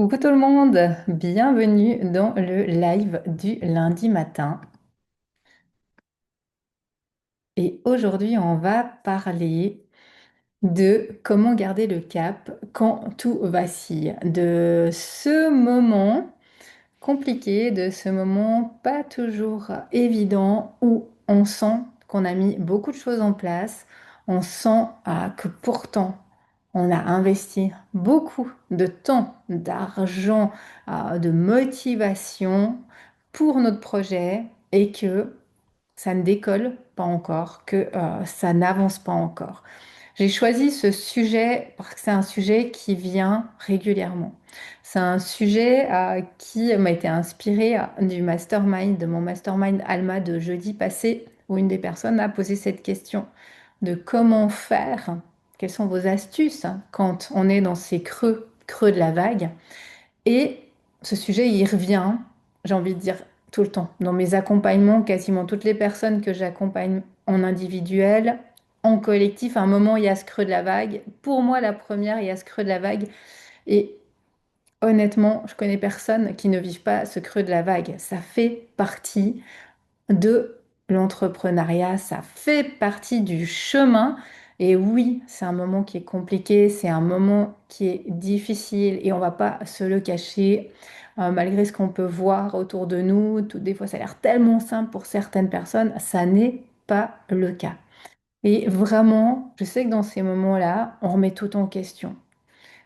Coucou tout le monde, bienvenue dans le live du lundi matin. Et aujourd'hui, on va parler de comment garder le cap quand tout vacille, de ce moment compliqué, de ce moment pas toujours évident où on sent qu'on a mis beaucoup de choses en place, on sent que pourtant on a investi beaucoup de temps, d'argent, de motivation pour notre projet et que ça ne décolle pas encore, que ça n'avance pas encore. J'ai choisi ce sujet parce que c'est un sujet qui vient régulièrement. C'est un sujet qui m'a été inspiré du mastermind, de mon mastermind Alma de jeudi passé, où une des personnes a posé cette question de comment faire, quelles sont vos astuces quand on est dans ces creux de la vague. Et ce sujet, il revient, j'ai envie de dire, tout le temps. Dans mes accompagnements, quasiment toutes les personnes que j'accompagne en individuel, en collectif, à un moment, il y a ce creux de la vague. Pour moi, la première, il y a ce creux de la vague. Et honnêtement, je connais personne qui ne vive pas ce creux de la vague. Ça fait partie de l'entrepreneuriat, ça fait partie du chemin. Et oui, c'est un moment qui est compliqué, c'est un moment qui est difficile et on va pas se le cacher. Malgré ce qu'on peut voir autour de nous, des fois ça a l'air tellement simple pour certaines personnes, ça n'est pas le cas. Et vraiment, je sais que dans ces moments-là, on remet tout en question.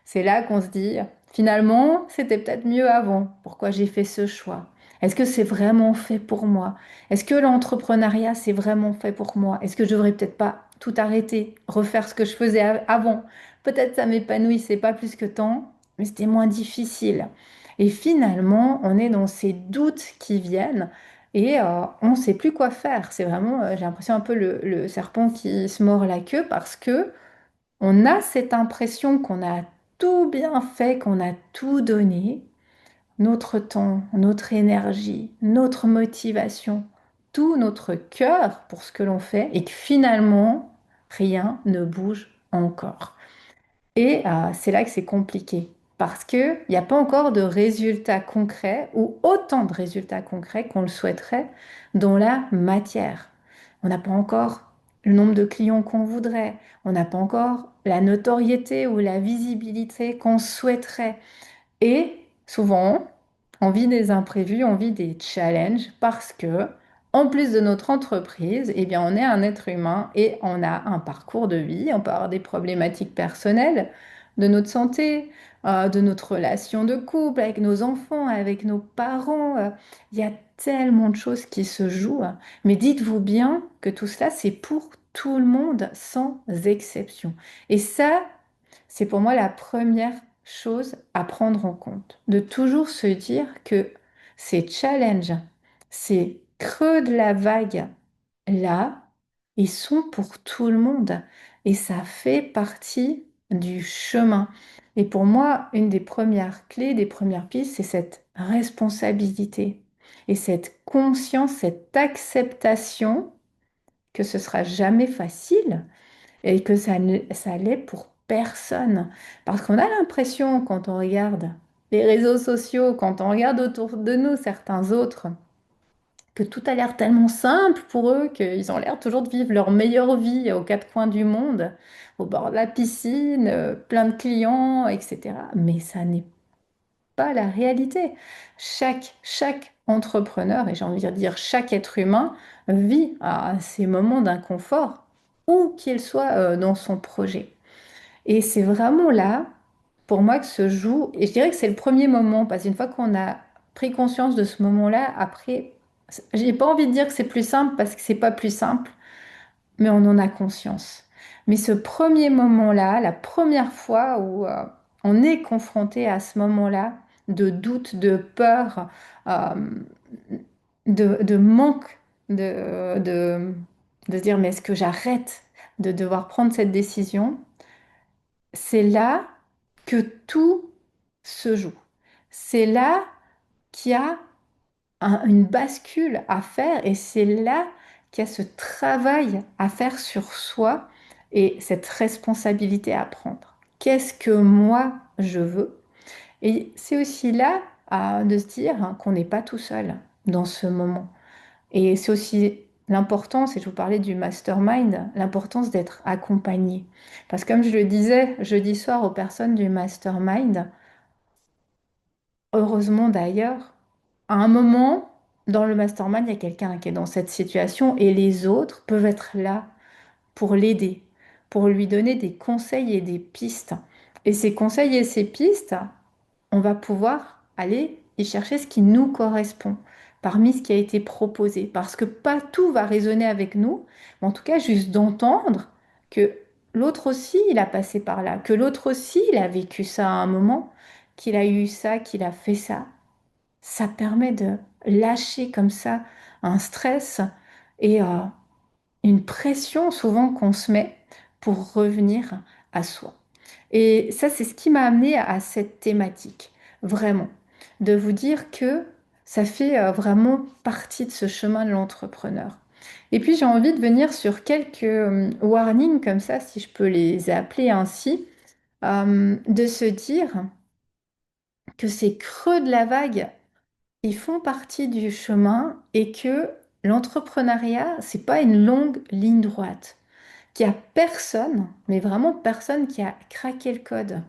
C'est là qu'on se dit, finalement, c'était peut-être mieux avant. Pourquoi j'ai fait ce choix? Est-ce que c'est vraiment fait pour moi? Est-ce que l'entrepreneuriat, c'est vraiment fait pour moi? Est-ce que je devrais peut-être pas tout arrêter, refaire ce que je faisais avant? Peut-être ça m'épanouissait pas plus que tant, mais c'était moins difficile. Et finalement, on est dans ces doutes qui viennent et on ne sait plus quoi faire. C'est vraiment, j'ai l'impression un peu le serpent qui se mord la queue parce que on a cette impression qu'on a tout bien fait, qu'on a tout donné, notre temps, notre énergie, notre motivation, tout notre cœur pour ce que l'on fait, et que finalement, rien ne bouge encore. Et c'est là que c'est compliqué, parce qu'il n'y a pas encore de résultats concrets, ou autant de résultats concrets qu'on le souhaiterait dans la matière. On n'a pas encore le nombre de clients qu'on voudrait, on n'a pas encore la notoriété ou la visibilité qu'on souhaiterait. Et souvent, on vit des imprévus, on vit des challenges parce que, en plus de notre entreprise, eh bien, on est un être humain et on a un parcours de vie. On peut avoir des problématiques personnelles, de notre santé, de notre relation de couple avec nos enfants, avec nos parents. Il y a tellement de choses qui se jouent. Mais dites-vous bien que tout cela, c'est pour tout le monde sans exception. Et ça, c'est pour moi la première chose à prendre en compte, de toujours se dire que ces challenges, ces creux de la vague, là, ils sont pour tout le monde et ça fait partie du chemin. Et pour moi, une des premières clés, des premières pistes, c'est cette responsabilité et cette conscience, cette acceptation que ce sera jamais facile et que ça l'est pour personne. Parce qu'on a l'impression, quand on regarde les réseaux sociaux, quand on regarde autour de nous certains autres, que tout a l'air tellement simple pour eux, qu'ils ont l'air toujours de vivre leur meilleure vie aux quatre coins du monde, au bord de la piscine, plein de clients, etc. Mais ça n'est pas la réalité. Chaque entrepreneur, et j'ai envie de dire chaque être humain, vit à ces moments d'inconfort, où qu'il soit dans son projet. Et c'est vraiment là, pour moi, que se joue, et je dirais que c'est le premier moment, parce qu'une fois qu'on a pris conscience de ce moment-là, après, j'ai pas envie de dire que c'est plus simple, parce que c'est pas plus simple, mais on en a conscience. Mais ce premier moment-là, la première fois où on est confronté à ce moment-là de doute, de peur, euh, de manque, de se dire, mais est-ce que j'arrête de devoir prendre cette décision? C'est là que tout se joue. C'est là qu'il y a une bascule à faire et c'est là qu'il y a ce travail à faire sur soi et cette responsabilité à prendre. Qu'est-ce que moi je veux? Et c'est aussi là de se dire hein, qu'on n'est pas tout seul dans ce moment. Et c'est aussi l'importance, et je vous parlais du mastermind, l'importance d'être accompagné. Parce que comme je le disais jeudi soir aux personnes du mastermind, heureusement d'ailleurs, à un moment dans le mastermind, il y a quelqu'un qui est dans cette situation et les autres peuvent être là pour l'aider, pour lui donner des conseils et des pistes. Et ces conseils et ces pistes, on va pouvoir aller y chercher ce qui nous correspond parmi ce qui a été proposé. Parce que pas tout va résonner avec nous, mais en tout cas, juste d'entendre que l'autre aussi, il a passé par là, que l'autre aussi, il a vécu ça à un moment, qu'il a eu ça, qu'il a fait ça. Ça permet de lâcher comme ça un stress et une pression souvent qu'on se met pour revenir à soi. Et ça, c'est ce qui m'a amené à cette thématique, vraiment, de vous dire que ça fait vraiment partie de ce chemin de l'entrepreneur. Et puis j'ai envie de venir sur quelques warnings comme ça, si je peux les appeler ainsi, de se dire que ces creux de la vague, ils font partie du chemin et que l'entrepreneuriat, c'est pas une longue ligne droite. Qu'il y a personne, mais vraiment personne qui a craqué le code.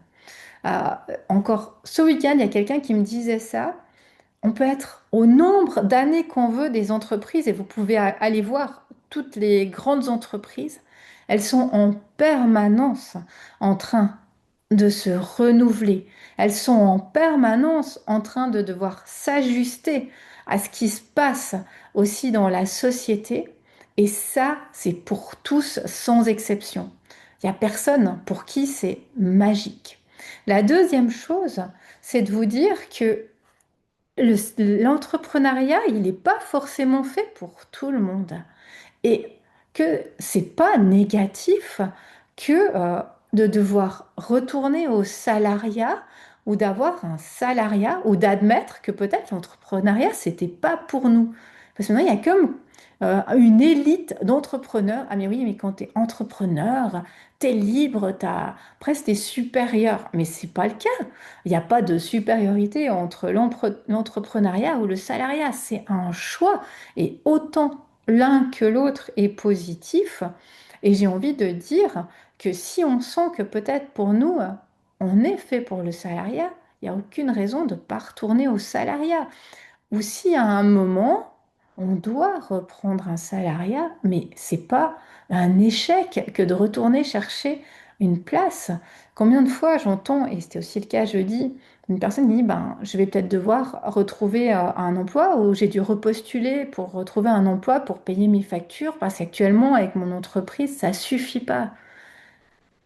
Encore ce week-end, il y a quelqu'un qui me disait ça. On peut être au nombre d'années qu'on veut des entreprises et vous pouvez aller voir toutes les grandes entreprises. Elles sont en permanence en train de se renouveler. Elles sont en permanence en train de devoir s'ajuster à ce qui se passe aussi dans la société. Et ça, c'est pour tous sans exception. Il n'y a personne pour qui c'est magique. La deuxième chose, c'est de vous dire que l'entrepreneuriat, il n'est pas forcément fait pour tout le monde. Et que c'est pas négatif que de devoir retourner au salariat ou d'avoir un salariat ou d'admettre que peut-être l'entrepreneuriat, c'était pas pour nous. Parce que maintenant, il y a comme une élite d'entrepreneurs. Ah mais oui, mais quand tu es entrepreneur, tu es libre, presque t'es supérieur. Mais c'est pas le cas. Il n'y a pas de supériorité entre l'entrepreneuriat ou le salariat. C'est un choix. Et autant l'un que l'autre est positif. Et j'ai envie de dire que si on sent que peut-être pour nous, on est fait pour le salariat, il n'y a aucune raison de ne pas retourner au salariat. Ou si à un moment, on doit reprendre un salariat, mais c'est pas un échec que de retourner chercher une place. Combien de fois j'entends, et c'était aussi le cas jeudi, une personne qui dit, ben, je vais peut-être devoir retrouver un emploi ou j'ai dû repostuler pour retrouver un emploi pour payer mes factures parce qu'actuellement, avec mon entreprise, ça suffit pas.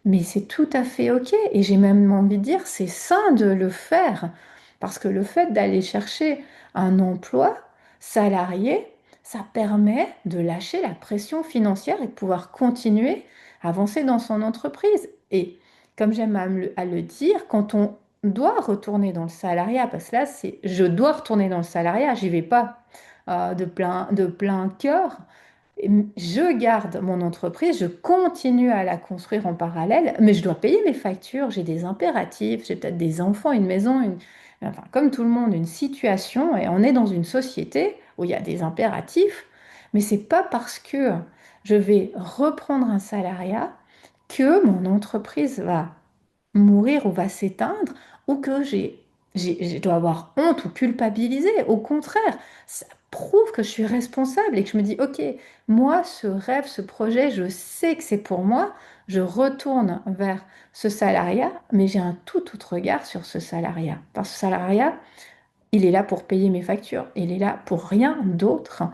Mais c'est tout à fait OK. Et j'ai même envie de dire, c'est sain de le faire. Parce que le fait d'aller chercher un emploi salarié, ça permet de lâcher la pression financière et de pouvoir continuer à avancer dans son entreprise. Et comme j'aime à le dire, quand on doit retourner dans le salariat, parce que là, c'est je dois retourner dans le salariat, j'y vais pas de plein cœur. Je garde mon entreprise, je continue à la construire en parallèle, mais je dois payer mes factures, j'ai des impératifs, j'ai peut-être des enfants, une maison, enfin, comme tout le monde, une situation, et on est dans une société où il y a des impératifs, mais c'est pas parce que je vais reprendre un salariat que mon entreprise va mourir ou va s'éteindre, ou que je dois avoir honte ou culpabiliser. Au contraire, ça prouve que je suis responsable et que je me dis, OK, moi, ce rêve, ce projet, je sais que c'est pour moi, je retourne vers ce salariat, mais j'ai un tout autre regard sur ce salariat. Parce que ce salariat, il est là pour payer mes factures. Il est là pour rien d'autre.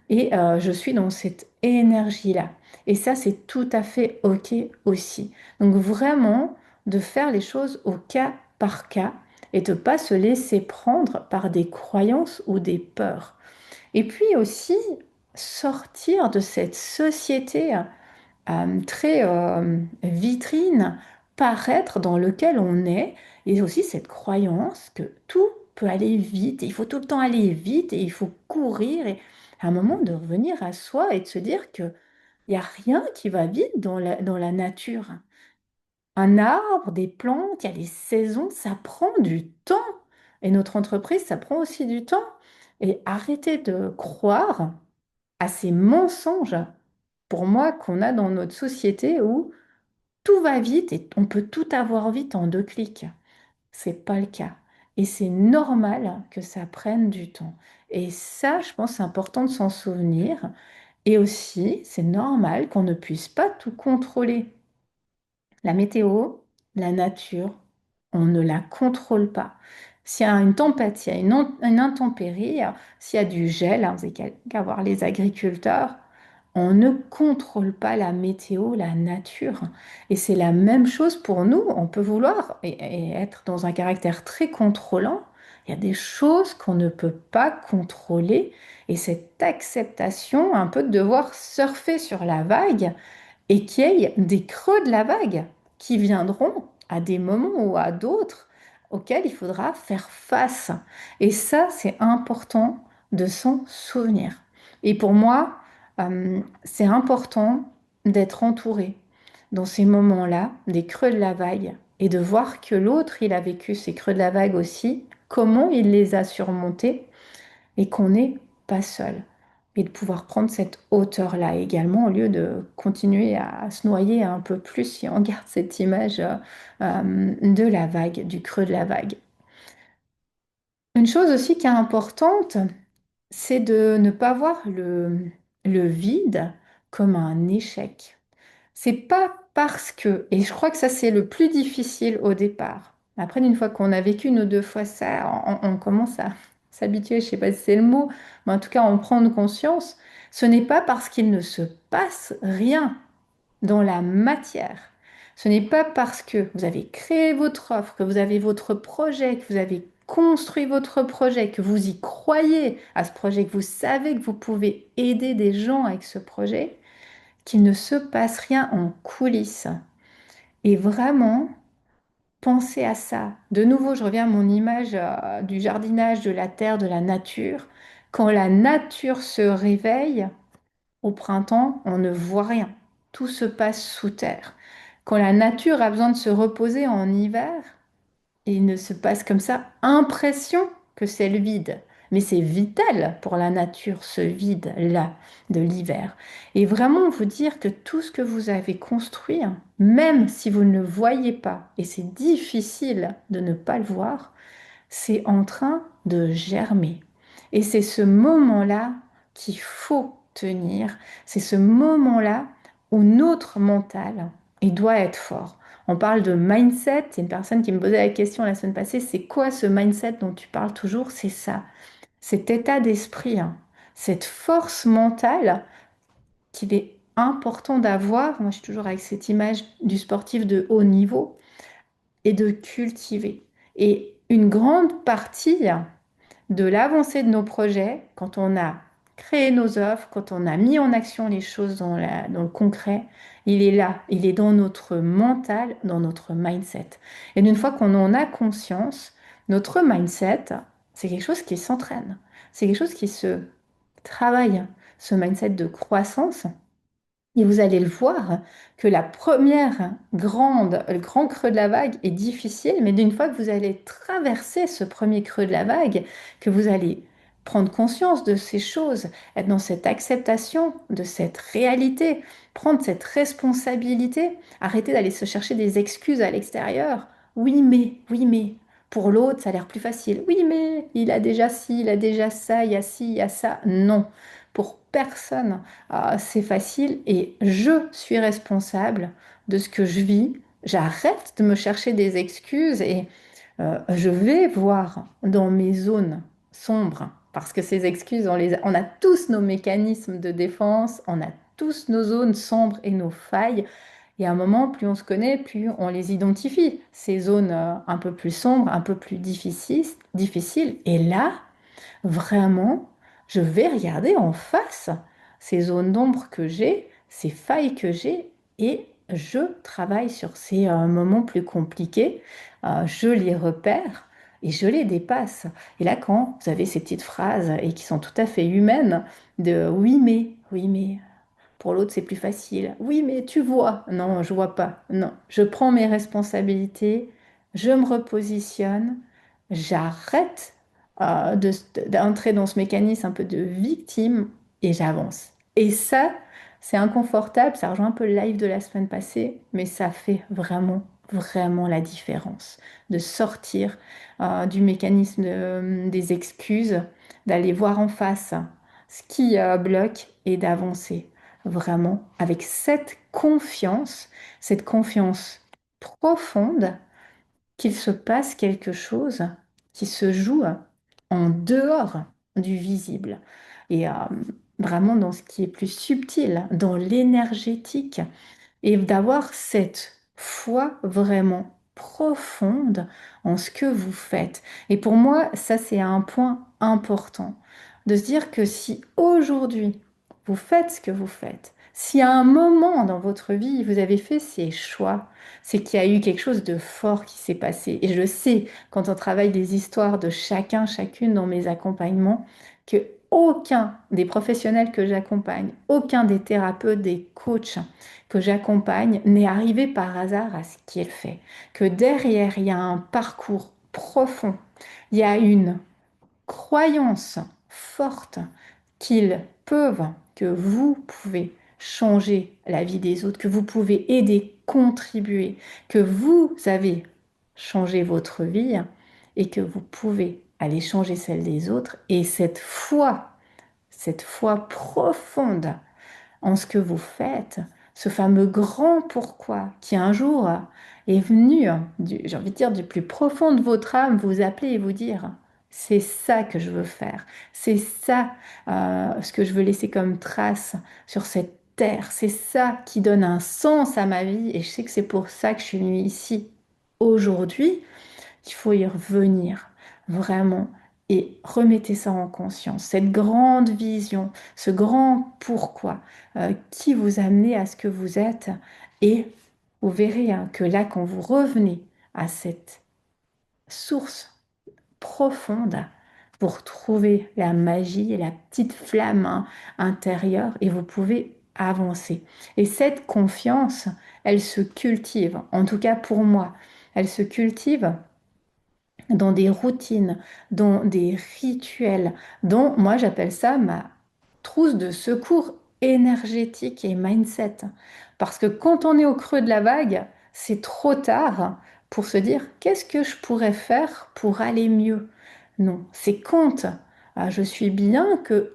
Et je suis dans cette énergie-là. Et ça, c'est tout à fait OK aussi. Donc vraiment, de faire les choses au cas par cas et de ne pas se laisser prendre par des croyances ou des peurs. Et puis aussi, sortir de cette société très vitrine, paraître dans lequel on est, et aussi cette croyance que tout peut aller vite, et il faut tout le temps aller vite, et il faut courir, et à un moment de revenir à soi et de se dire que il n'y a rien qui va vite dans la nature. un arbre, des plantes, il y a des saisons, ça prend du temps. Et notre entreprise, ça prend aussi du temps. Et arrêtez de croire à ces mensonges, pour moi, qu'on a dans notre société où tout va vite et on peut tout avoir vite en 2 clics. C'est pas le cas. Et c'est normal que ça prenne du temps. Et ça, je pense, c'est important de s'en souvenir. Et aussi, c'est normal qu'on ne puisse pas tout contrôler. La météo, la nature, on ne la contrôle pas. S'il y a une tempête, s'il y a une intempérie, s'il y a du gel, hein, vous n'avez qu'à voir les agriculteurs, on ne contrôle pas la météo, la nature. Et c'est la même chose pour nous. On peut vouloir et être dans un caractère très contrôlant. Il y a des choses qu'on ne peut pas contrôler. Et cette acceptation, un peu de devoir surfer sur la vague, et qu'il y ait des creux de la vague qui viendront à des moments ou à d'autres auxquels il faudra faire face. Et ça, c'est important de s'en souvenir. Et pour moi, c'est important d'être entouré dans ces moments-là, des creux de la vague, et de voir que l'autre, il a vécu ces creux de la vague aussi, comment il les a surmontés, et qu'on n'est pas seul. Et de pouvoir prendre cette hauteur-là également, au lieu de continuer à se noyer un peu plus si on garde cette image de la vague, du creux de la vague. Une chose aussi qui est importante, c'est de ne pas voir le vide comme un échec. C'est pas parce que, et je crois que ça c'est le plus difficile au départ. Après, une fois qu'on a vécu 1 ou 2 fois ça, on commence à s'habituer, je sais pas si c'est le mot, mais en tout cas en prendre conscience. Ce n'est pas parce qu'il ne se passe rien dans la matière. Ce n'est pas parce que vous avez créé votre offre, que vous avez votre projet, que vous avez construit votre projet, que vous y croyez à ce projet, que vous savez que vous pouvez aider des gens avec ce projet, qu'il ne se passe rien en coulisses. Et vraiment, pensez à ça. De nouveau, je reviens à mon image du jardinage, de la terre, de la nature. Quand la nature se réveille, au printemps, on ne voit rien. Tout se passe sous terre. Quand la nature a besoin de se reposer en hiver, il ne se passe comme ça impression que c'est le vide. Mais c'est vital pour la nature, ce vide-là de l'hiver. Et vraiment vous dire que tout ce que vous avez construit, hein, même si vous ne le voyez pas, et c'est difficile de ne pas le voir, c'est en train de germer. Et c'est ce moment-là qu'il faut tenir. C'est ce moment-là où notre mental, il doit être fort. On parle de mindset. C'est une personne qui me posait la question la semaine passée. C'est quoi ce mindset dont tu parles toujours? C'est ça. Cet état d'esprit, hein, cette force mentale qu'il est important d'avoir. Moi, je suis toujours avec cette image du sportif de haut niveau et de cultiver. Et une grande partie de l'avancée de nos projets, quand on a créé nos offres, quand on a mis en action les choses dans le concret, il est là, il est dans notre mental, dans notre mindset. Et d'une fois qu'on en a conscience, notre mindset, c'est quelque chose qui s'entraîne, c'est quelque chose qui se travaille, ce mindset de croissance. Et vous allez le voir que la première le grand creux de la vague est difficile, mais d'une fois que vous allez traverser ce premier creux de la vague, que vous allez prendre conscience de ces choses, être dans cette acceptation de cette réalité, prendre cette responsabilité, arrêter d'aller se chercher des excuses à l'extérieur. Oui, mais, pour l'autre, ça a l'air plus facile. Oui, mais il a déjà ci, il a déjà ça, il y a ci, il y a ça. Non, pour personne. C'est facile et je suis responsable de ce que je vis. J'arrête de me chercher des excuses et je vais voir dans mes zones sombres parce que ces excuses, on a tous nos mécanismes de défense, on a tous nos zones sombres et nos failles. Et à un moment, plus on se connaît, plus on les identifie. Ces zones un peu plus sombres, un peu plus difficiles. Et là, vraiment, je vais regarder en face ces zones d'ombre que j'ai, ces failles que j'ai, et je travaille sur ces moments plus compliqués. Je les repère et je les dépasse. Et là, quand vous avez ces petites phrases et qui sont tout à fait humaines de oui mais, Pour l'autre, c'est plus facile. Oui, mais tu vois. Non, je vois pas. Non, je prends mes responsabilités, je me repositionne, j'arrête d'entrer dans ce mécanisme un peu de victime et j'avance. Et ça, c'est inconfortable, ça rejoint un peu le live de la semaine passée, mais ça fait vraiment, vraiment la différence de sortir du mécanisme des excuses, d'aller voir en face ce qui bloque et d'avancer vraiment avec cette confiance profonde qu'il se passe quelque chose qui se joue en dehors du visible et vraiment dans ce qui est plus subtil, dans l'énergétique et d'avoir cette foi vraiment profonde en ce que vous faites. Et pour moi, ça, c'est un point important, de se dire que si aujourd'hui, vous faites ce que vous faites, si à un moment dans votre vie, vous avez fait ces choix, c'est qu'il y a eu quelque chose de fort qui s'est passé. Et je sais, quand on travaille des histoires de chacun, chacune dans mes accompagnements, que aucun des professionnels que j'accompagne, aucun des thérapeutes, des coachs, que j'accompagne n'est arrivé par hasard à ce qu'il fait. Que derrière, il y a un parcours profond, il y a une croyance forte qu'ils peuvent, que vous pouvez changer la vie des autres, que vous pouvez aider, contribuer, que vous avez changé votre vie et que vous pouvez aller changer celle des autres. Et cette foi profonde en ce que vous faites, ce fameux grand pourquoi qui un jour est venu, j'ai envie de dire, du plus profond de votre âme, vous appeler et vous dire, c'est ça que je veux faire, c'est ça ce que je veux laisser comme trace sur cette terre, c'est ça qui donne un sens à ma vie et je sais que c'est pour ça que je suis venue ici aujourd'hui. Il faut y revenir, vraiment. Et remettez ça en conscience, cette grande vision, ce grand pourquoi qui vous a amené à ce que vous êtes. Et vous verrez hein, que là, quand vous revenez à cette source profonde, vous retrouvez la magie et la petite flamme hein, intérieure et vous pouvez avancer. Et cette confiance, elle se cultive, en tout cas pour moi, elle se cultive dans des routines, dans des rituels, dont moi j'appelle ça ma trousse de secours énergétique et mindset. Parce que quand on est au creux de la vague, c'est trop tard pour se dire qu'est-ce que je pourrais faire pour aller mieux. Non, c'est quand je suis bien que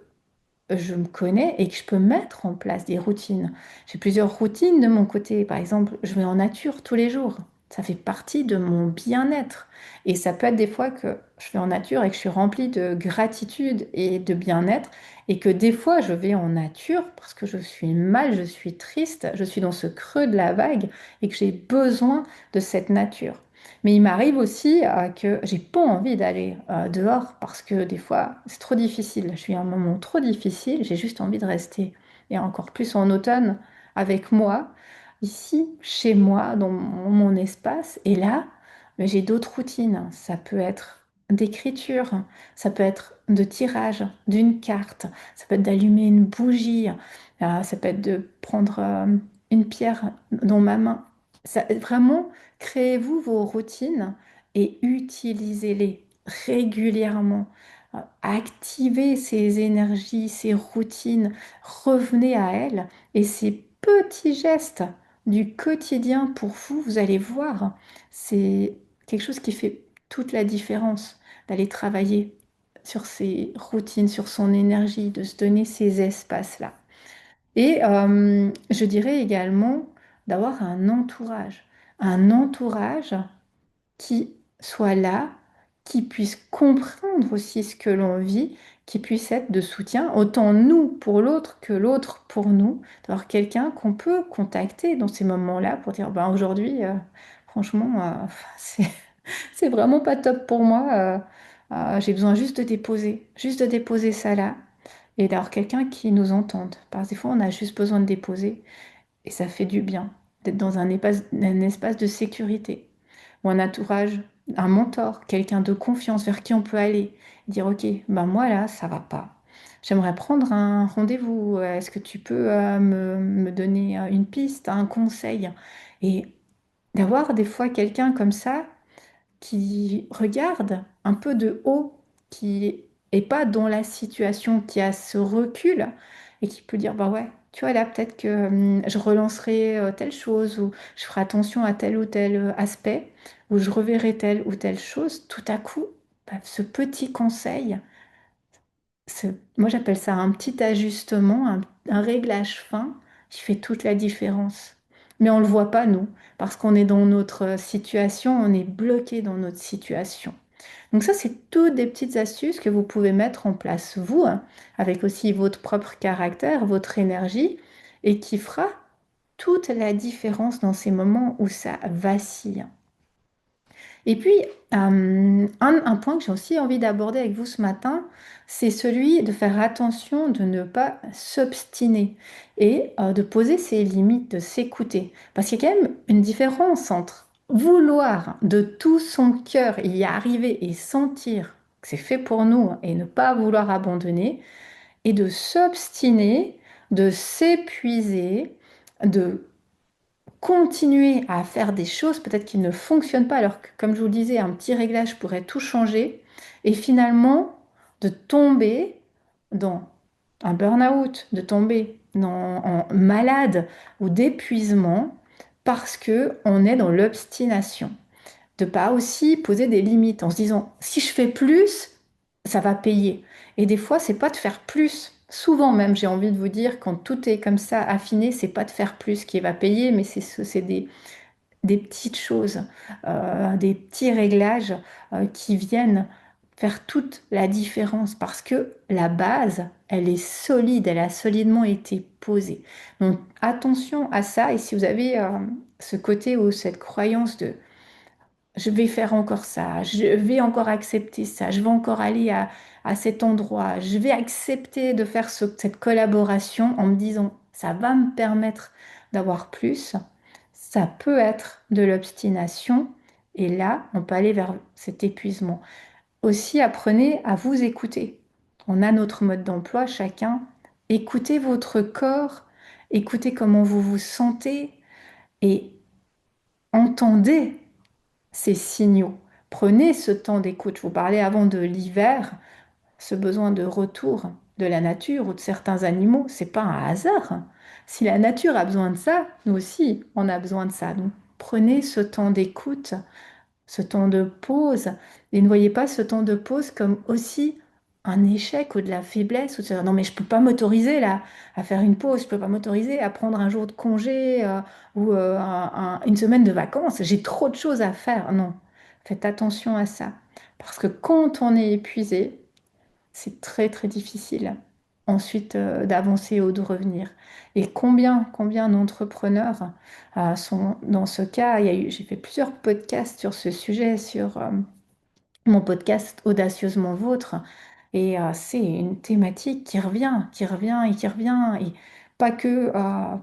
je me connais et que je peux mettre en place des routines. J'ai plusieurs routines de mon côté. Par exemple, je vais en nature tous les jours. Ça fait partie de mon bien-être. Et ça peut être des fois que je vais en nature et que je suis remplie de gratitude et de bien-être. Et que des fois, je vais en nature parce que je suis mal, je suis triste, je suis dans ce creux de la vague et que j'ai besoin de cette nature. Mais il m'arrive aussi que j'ai pas envie d'aller dehors parce que des fois c'est trop difficile. Je suis à un moment trop difficile, j'ai juste envie de rester. Et encore plus en automne avec moi, ici, chez moi, dans mon espace. Et là, mais j'ai d'autres routines. Ça peut être d'écriture, ça peut être de tirage d'une carte, ça peut être d'allumer une bougie, ça peut être de prendre une pierre dans ma main. Vraiment, créez-vous vos routines et utilisez-les régulièrement. Activez ces énergies, ces routines, revenez à elles et ces petits gestes du quotidien pour vous, vous allez voir, c'est quelque chose qui fait toute la différence d'aller travailler sur ses routines, sur son énergie, de se donner ces espaces-là. Et je dirais également d'avoir un entourage qui soit là, qui puisse comprendre aussi ce que l'on vit, qui puisse être de soutien, autant nous pour l'autre que l'autre pour nous, d'avoir quelqu'un qu'on peut contacter dans ces moments-là pour dire, ben aujourd'hui, franchement, c'est, c'est vraiment pas top pour moi, j'ai besoin juste de déposer ça là, et d'avoir quelqu'un qui nous entende. Parce que des fois, on a juste besoin de déposer. Et ça fait du bien d'être dans un espace de sécurité ou un entourage, un mentor, quelqu'un de confiance vers qui on peut aller. Dire, OK, ben moi là, ça va pas. j'aimerais prendre un rendez-vous. Est-ce que tu peux me donner une piste, un conseil? Et d'avoir des fois quelqu'un comme ça qui regarde un peu de haut, qui est pas dans la situation, qui a ce recul et qui peut dire, bah ouais, tu vois, là, peut-être que je relancerai telle chose ou je ferai attention à tel ou tel aspect ou je reverrai telle ou telle chose. Tout à coup, bah, ce petit conseil, moi j'appelle ça un petit ajustement, un réglage fin qui fait toute la différence. Mais on ne le voit pas, nous, parce qu'on est dans notre situation, on est bloqué dans notre situation. Donc ça, c'est toutes des petites astuces que vous pouvez mettre en place, vous, hein, avec aussi votre propre caractère, votre énergie, et qui fera toute la différence dans ces moments où ça vacille. Et puis, un point que j'ai aussi envie d'aborder avec vous ce matin, c'est celui de faire attention de ne pas s'obstiner et de poser ses limites, de s'écouter. Parce qu'il y a quand même une différence entre vouloir de tout son cœur y arriver et sentir que c'est fait pour nous et ne pas vouloir abandonner, et de s'obstiner, de s'épuiser, de continuer à faire des choses peut-être qui ne fonctionnent pas, alors que, comme je vous le disais, un petit réglage pourrait tout changer, et finalement de tomber dans un burn-out, de tomber en malade ou d'épuisement parce que on est dans l'obstination. De pas aussi poser des limites en se disant si je fais plus, ça va payer. Et des fois, c'est pas de faire plus. Souvent même, j'ai envie de vous dire, quand tout est comme ça affiné, c'est pas de faire plus qui va payer, mais c'est des petites choses, des petits réglages qui viennent faire toute la différence parce que la base, elle est solide, elle a solidement été posée. Donc attention à ça et si vous avez ce côté ou cette croyance de je vais faire encore ça, je vais encore accepter ça, je vais encore aller à cet endroit, je vais accepter de faire cette collaboration en me disant, ça va me permettre d'avoir plus, ça peut être de l'obstination, et là, on peut aller vers cet épuisement. Aussi, apprenez à vous écouter. On a notre mode d'emploi, chacun. Écoutez votre corps, écoutez comment vous vous sentez et entendez ces signaux. Prenez ce temps d'écoute. Je vous parlais avant de l'hiver, ce besoin de retour de la nature ou de certains animaux, c'est pas un hasard. Si la nature a besoin de ça, nous aussi, on a besoin de ça. Donc, prenez ce temps d'écoute, ce temps de pause, et ne voyez pas ce temps de pause comme aussi un échec ou de la faiblesse, ou de se dire non mais je peux pas m'autoriser là à faire une pause, je peux pas m'autoriser à prendre un jour de congé ou une semaine de vacances, j'ai trop de choses à faire. Non, faites attention à ça, parce que quand on est épuisé, c'est très très difficile ensuite d'avancer ou de revenir. Et combien d'entrepreneurs sont dans ce cas? J'ai fait plusieurs podcasts sur ce sujet, sur mon podcast Audacieusement Vôtre. Et c'est une thématique qui revient, qui revient et qui revient. Et pas que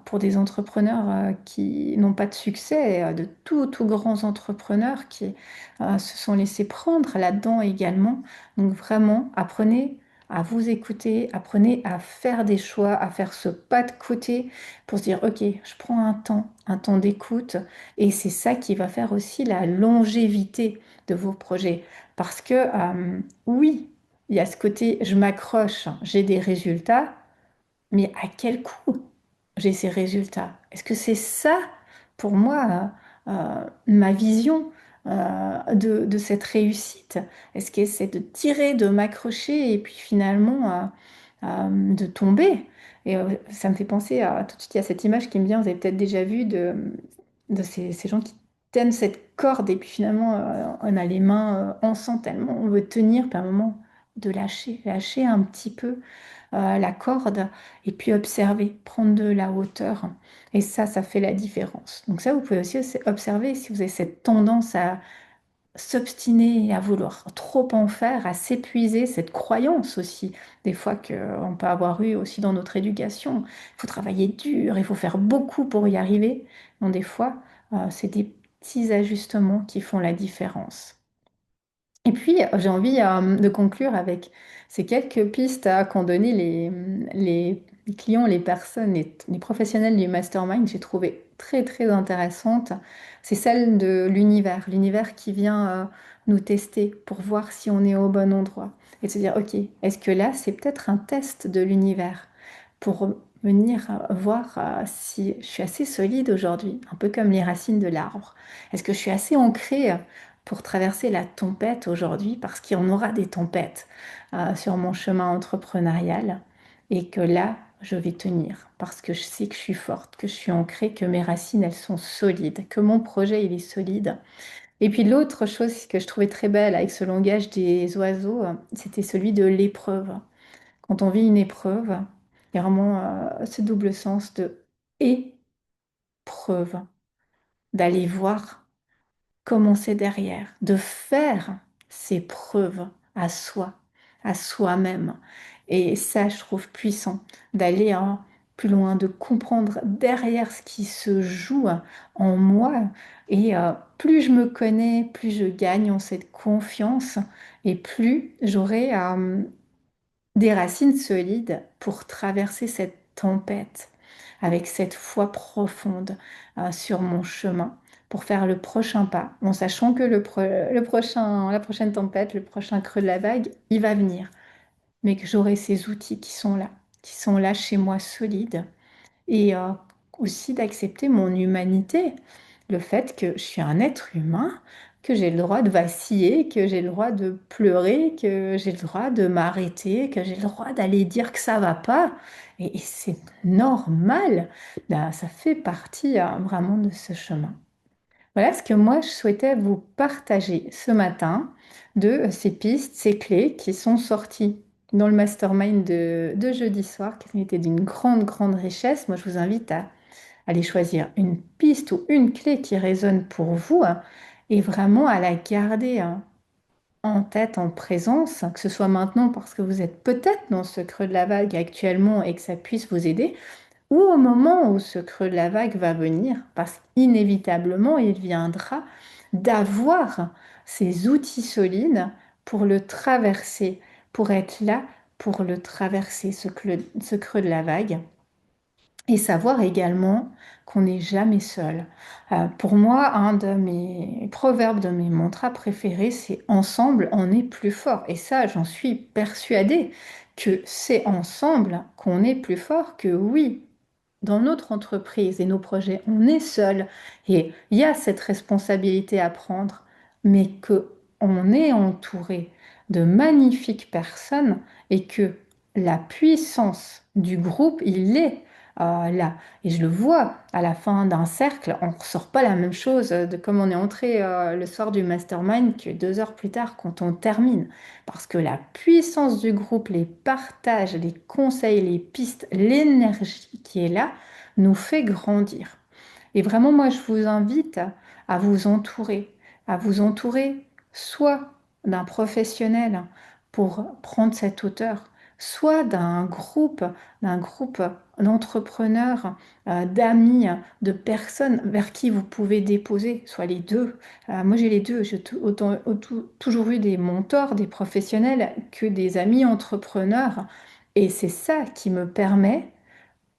pour des entrepreneurs qui n'ont pas de succès, de tout grands entrepreneurs qui se sont laissés prendre là-dedans également. Donc vraiment, apprenez à vous écouter, apprenez à faire des choix, à faire ce pas de côté pour se dire, OK, je prends un temps d'écoute. Et c'est ça qui va faire aussi la longévité de vos projets. Parce que oui, il y a ce côté, je m'accroche, j'ai des résultats, mais à quel coût j'ai ces résultats? Est-ce que c'est ça, pour moi, ma vision de cette réussite? Est-ce que c'est de tirer, de m'accrocher et puis finalement de tomber? Et ça me fait penser à tout de suite, il y a cette image qui me vient, vous avez peut-être déjà vu de ces gens qui tiennent cette corde et puis finalement on a les mains en sang tellement on veut tenir, puis à un moment de lâcher un petit peu la corde et puis observer, prendre de la hauteur. Et ça fait la différence. Donc ça, vous pouvez aussi observer si vous avez cette tendance à s'obstiner et à vouloir trop en faire, à s'épuiser, cette croyance aussi, des fois qu'on peut avoir eu aussi dans notre éducation. Il faut travailler dur, il faut faire beaucoup pour y arriver. Donc des fois, c'est des petits ajustements qui font la différence. Et puis, j'ai envie de conclure avec ces quelques pistes qu'ont donné les clients, les personnes, les professionnels du mastermind. J'ai trouvé très, très intéressante. C'est celle de l'univers qui vient nous tester pour voir si on est au bon endroit. Et de se dire, OK, est-ce que là, c'est peut-être un test de l'univers pour venir voir si je suis assez solide aujourd'hui, un peu comme les racines de l'arbre. Est-ce que je suis assez ancrée pour traverser la tempête aujourd'hui, parce qu'il y en aura des tempêtes sur mon chemin entrepreneurial, et que là, je vais tenir, parce que je sais que je suis forte, que je suis ancrée, que mes racines, elles sont solides, que mon projet, il est solide. Et puis l'autre chose que je trouvais très belle avec ce langage des oiseaux, c'était celui de l'épreuve. Quand on vit une épreuve, il y a vraiment ce double sens de épreuve, d'aller voir commencer derrière, de faire ses preuves à soi, à soi-même. Et ça, je trouve puissant, d'aller plus loin, de comprendre derrière ce qui se joue en moi. Et plus je me connais, plus je gagne en cette confiance et plus j'aurai des racines solides pour traverser cette tempête avec cette foi profonde sur mon chemin pour faire le prochain pas, en sachant que la prochaine tempête, le prochain creux de la vague, il va venir, mais que j'aurai ces outils qui sont là chez moi solides et aussi d'accepter mon humanité, le fait que je suis un être humain, que j'ai le droit de vaciller, que j'ai le droit de pleurer, que j'ai le droit de m'arrêter, que j'ai le droit d'aller dire que ça va pas. Et c'est normal. Ben, ça fait partie vraiment de ce chemin. Voilà ce que moi je souhaitais vous partager ce matin de ces pistes, ces clés qui sont sorties dans le mastermind de jeudi soir, qui était d'une grande, grande richesse. Moi, je vous invite à aller choisir une piste ou une clé qui résonne pour vous et vraiment à la garder en tête, en présence, que ce soit maintenant parce que vous êtes peut-être dans ce creux de la vague actuellement et que ça puisse vous aider, ou au moment où ce creux de la vague va venir, parce qu'inévitablement, il viendra d'avoir ces outils solides pour le traverser, pour être là, pour le traverser, ce creux de la vague. Et savoir également qu'on n'est jamais seul. Pour moi, un de mes proverbes, de mes mantras préférés, c'est ensemble, on est plus fort. Et ça, j'en suis persuadée que c'est ensemble qu'on est plus fort, que oui, dans notre entreprise et nos projets, on est seul et il y a cette responsabilité à prendre, mais que on est entouré de magnifiques personnes et que la puissance du groupe, il est là. Et je le vois à la fin d'un cercle, on ne ressort pas la même chose de comme on est entré le soir du mastermind que 2 heures plus tard quand on termine. Parce que la puissance du groupe, les partages, les conseils, les pistes, l'énergie qui est là, nous fait grandir. Et vraiment, moi, je vous invite à à vous entourer soit d'un professionnel pour prendre cette hauteur, soit d'un groupe d'entrepreneurs, d'amis, de personnes vers qui vous pouvez déposer, soit les deux. Moi, j'ai les deux. J'ai toujours eu des mentors, des professionnels, que des amis entrepreneurs. Et c'est ça qui me permet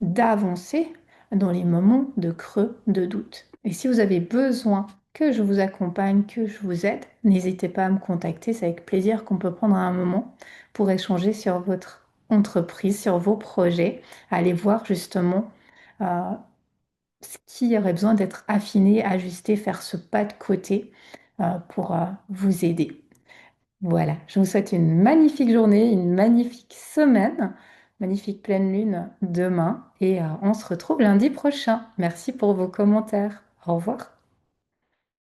d'avancer dans les moments de creux, de doute. Et si vous avez besoin que je vous accompagne, que je vous aide, n'hésitez pas à me contacter. C'est avec plaisir qu'on peut prendre un moment pour échanger sur votre entreprise, sur vos projets, aller voir justement euh, ce qui aurait besoin d'être affiné, ajusté, faire ce pas de côté pour vous aider. Voilà, je vous souhaite une magnifique journée, une magnifique semaine, magnifique pleine lune demain et on se retrouve lundi prochain. Merci pour vos commentaires. Au revoir.